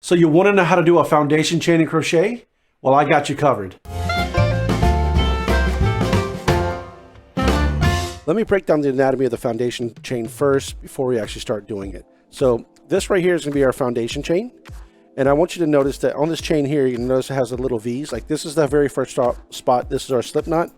So you want to know how to do a foundation chain in crochet? Well, I got you covered. Let me break down the anatomy of the foundation chain first before we actually start doing it. So this right here is going to be our foundation chain. And I want you to notice that on this chain here, you can notice it has a little V's. Like this is the very first spot. This is our slip knot.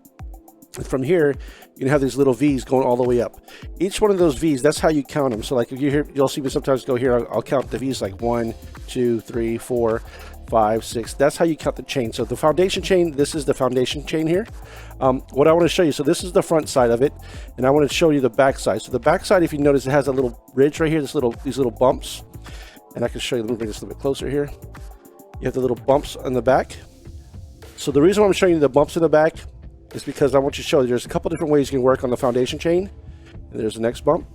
And from here, you can have these little V's going all the way up. Each one of those V's, that's how you count them. So like if you hear, you'll see me sometimes go here, I'll count the V's like 1, 2, 3, 4, 5, 6. That's how you count the chain. So the foundation chain, this is the foundation chain here. What I want to show you, so this is the front side of it, and I want to show you the back side. So the back side, if you notice, it has a little ridge right here, these little bumps. And I can show you, let me bring this a little bit closer here. You have the little bumps on the back. So the reason why I'm showing you the bumps in the back is because I want you to show you there's a couple different ways you can work on the foundation chain. And there's the next bump.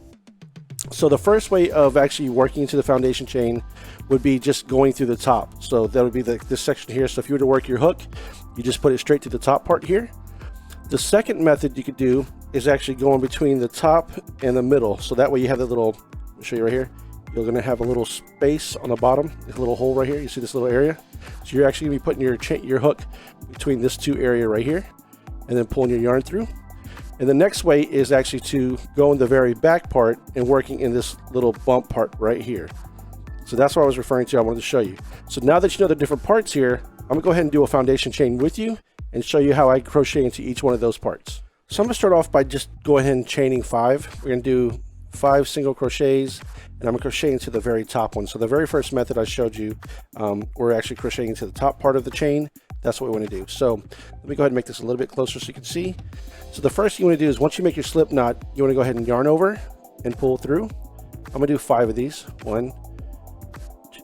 So the first way of actually working into the foundation chain would be just going through the top. So that would be this section here. So if you were to work your hook, you just put it straight to the top part here. The second method you could do is actually going between the top and the middle. So that way you have the little, I'll show you right here. You're going to have a little space on the bottom, a little hole right here. You see this little area? So you're actually going to be putting your hook between this two area right here, and then pulling your yarn through. And the next way is actually to go in the very back part and working in this little bump part right here. So that's what I was referring to. I wanted to show you. So now that you know the different parts here, I'm gonna go ahead and do a foundation chain with you and show you how I crochet into each one of those parts. So I'm gonna start off by just go ahead and chaining 5. We're gonna do 5 single crochets, and I'm gonna crochet into the very top one. So the very first method I showed you, we're actually crocheting into the top part of the chain. That's what we want to do. So let me go ahead and make this a little bit closer so you can see. So the first thing you want to do is once you make your slip knot, you want to go ahead and yarn over and pull through. I'm gonna do 5 of these. 1, 2.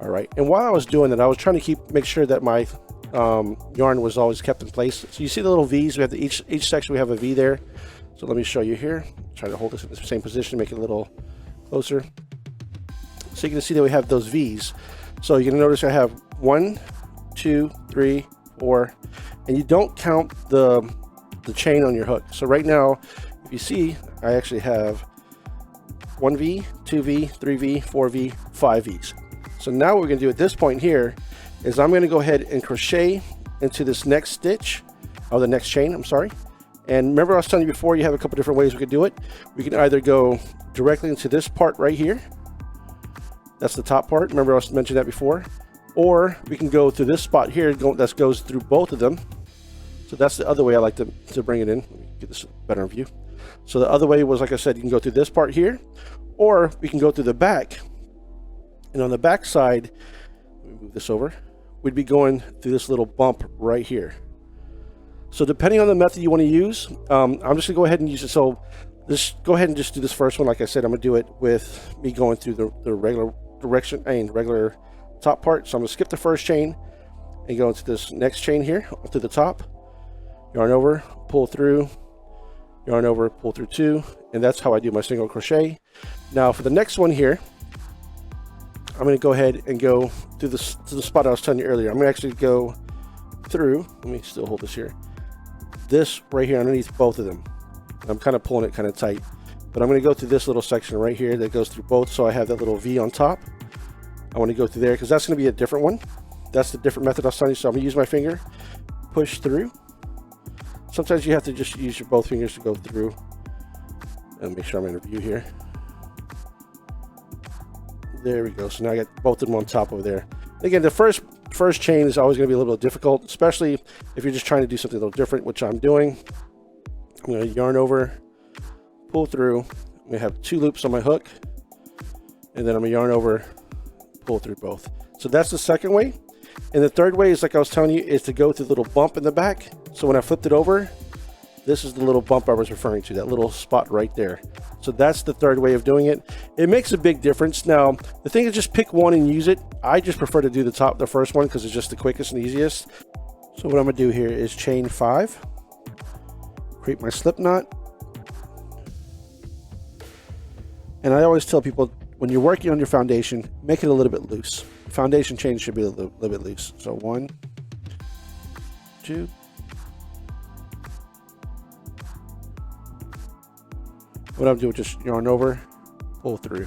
All right. And while I was doing that, I was trying to make sure that my yarn was always kept in place. So you see the little V's. We have each section. We have a V there. So let me show you here. Try to hold this in the same position, make it a little closer. So you can see that we have those V's. So you're gonna notice I have 1, 2, 3, 4, and you don't count the chain on your hook. So right now, if you see, I actually have 1 V, 2 V, 3 V, 4 V, 5 V's. So now what we're gonna do at this point here is I'm gonna go ahead and crochet into this next stitch, or the next chain, I'm sorry. And remember I was telling you before, you have a couple different ways we could do it. We can either go directly into this part right here. That's the top part. Remember I mentioned that before. Or we can go to this spot here that goes through both of them. So that's the other way I like to bring it in. Let me get this better in view. So the other way was, like I said, you can go through this part here, or we can go through the back. And on the back side, let me move this over, we'd be going through this little bump right here. So depending on the method you want to use, I'm just gonna go ahead and use it. So just go ahead and just do this first one. Like I said, I'm gonna do it with me going through the regular direction and regular top part. So I'm gonna skip the first chain and go into this next chain here to the top, yarn over, pull through, yarn over, pull through 2, and that's how I do my single crochet. Now for the next one here, I'm gonna go ahead and go to the spot I was telling you earlier. I'm gonna actually go through, let me still hold this here, this right here underneath both of them. I'm kind of pulling it kind of tight, but I'm going to go through this little section right here that goes through both. So I have that little V on top. I want to go through there because that's going to be a different one. That's the different method I was telling you. So I'm going to use my finger, push through. Sometimes you have to just use your both fingers to go through. And make sure I'm in a view here. There we go. So now I got both of them on top over there. Again, the first chain is always going to be a little difficult, especially if you're just trying to do something a little different, which I'm doing. I'm going to yarn over, pull through. I'm going to have 2 loops on my hook, and then I'm going to yarn over, pull through both. So that's the second way. And the third way is, like I was telling you, is to go through the little bump in the back. So when I flipped it over, this is the little bump I was referring to, that little spot right there. So that's the third way of doing it. It makes a big difference. Now, the thing is, just pick one and use it. I just prefer to do the first one because it's just the quickest and easiest. So what I'm going to do here is chain 5. Create my slip knot. And I always tell people, when you're working on your foundation, make it a little bit loose. Foundation chain should be a little bit loose. So 1, 2, What I'm doing, just yarn over, pull through.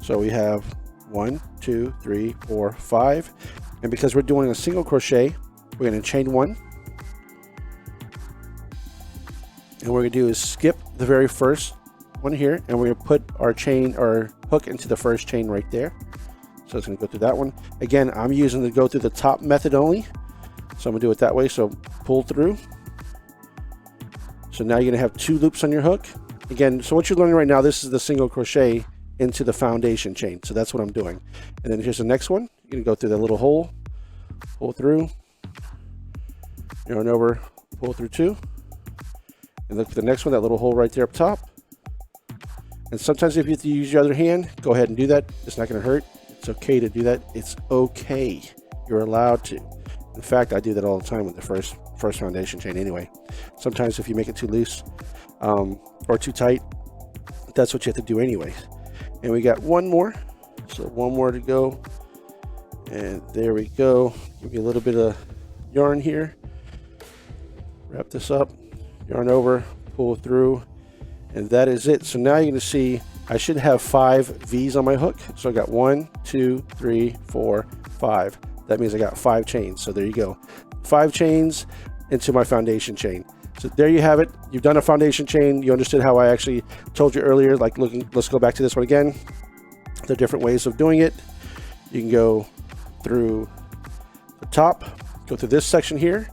So we have 1, 2, 3, 4, 5. And because we're doing a single crochet, we're going to chain 1. And what we're going to do is skip the very first one here, and we're going to put our chain or hook into the first chain right there. So it's going to go through that one. Again, I'm using the go through the top method only. So I'm going to do it that way. So pull through. So now you're going to have 2 loops on your hook. Again, so what you're learning right now, this is the single crochet into the foundation chain. So that's what I'm doing. And then here's the next one. You're going to go through that little hole, pull through, yarn over, pull through 2. And look for the next one, that little hole right there up top. And sometimes if you have to use your other hand, go ahead and do that. It's not going to hurt. It's okay to do that. It's okay. You're allowed to. In fact, I do that all the time with the first foundation chain anyway. Sometimes if you make it too loose or too tight, that's what you have to do anyway. And we got one more. So one more to go. And there we go. Give me a little bit of yarn here. Wrap this up. Yarn over, pull through, and that is it. So now you're going to see I should have 5 V's on my hook. So I got 1, 2, 3, 4, 5. That means I got 5 chains. So there you go. 5 chains into my foundation chain. So there you have it. You've done a foundation chain. You understood how I actually told you earlier, like let's go back to this one again. The different ways of doing it. You can go through the top, go through this section here,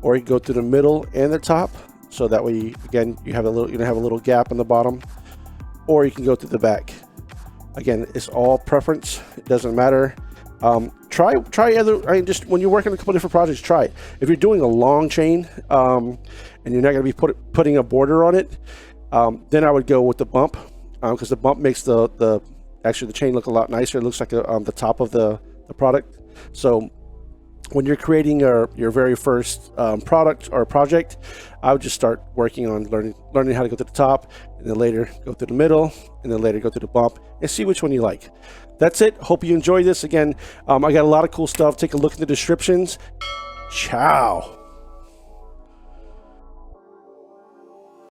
or you can go through the middle and the top. So that way, again, you're gonna have a little gap in the bottom, or you can go through the back. Again, it's all preference. It doesn't matter. Try other. Just when you're working on a couple different projects, try it. If you're doing a long chain and you're not gonna be putting a border on it, then I would go with the bump, because the bump makes the chain look a lot nicer. It looks like the top of the product. So when you're creating your very first product or project, I would just start working on learning how to go to the top, and then later go through the middle, and then later go through the bump, and see which one you like. That's it. Hope you enjoyed this. Again, I got a lot of cool stuff. Take a look in the descriptions. Ciao.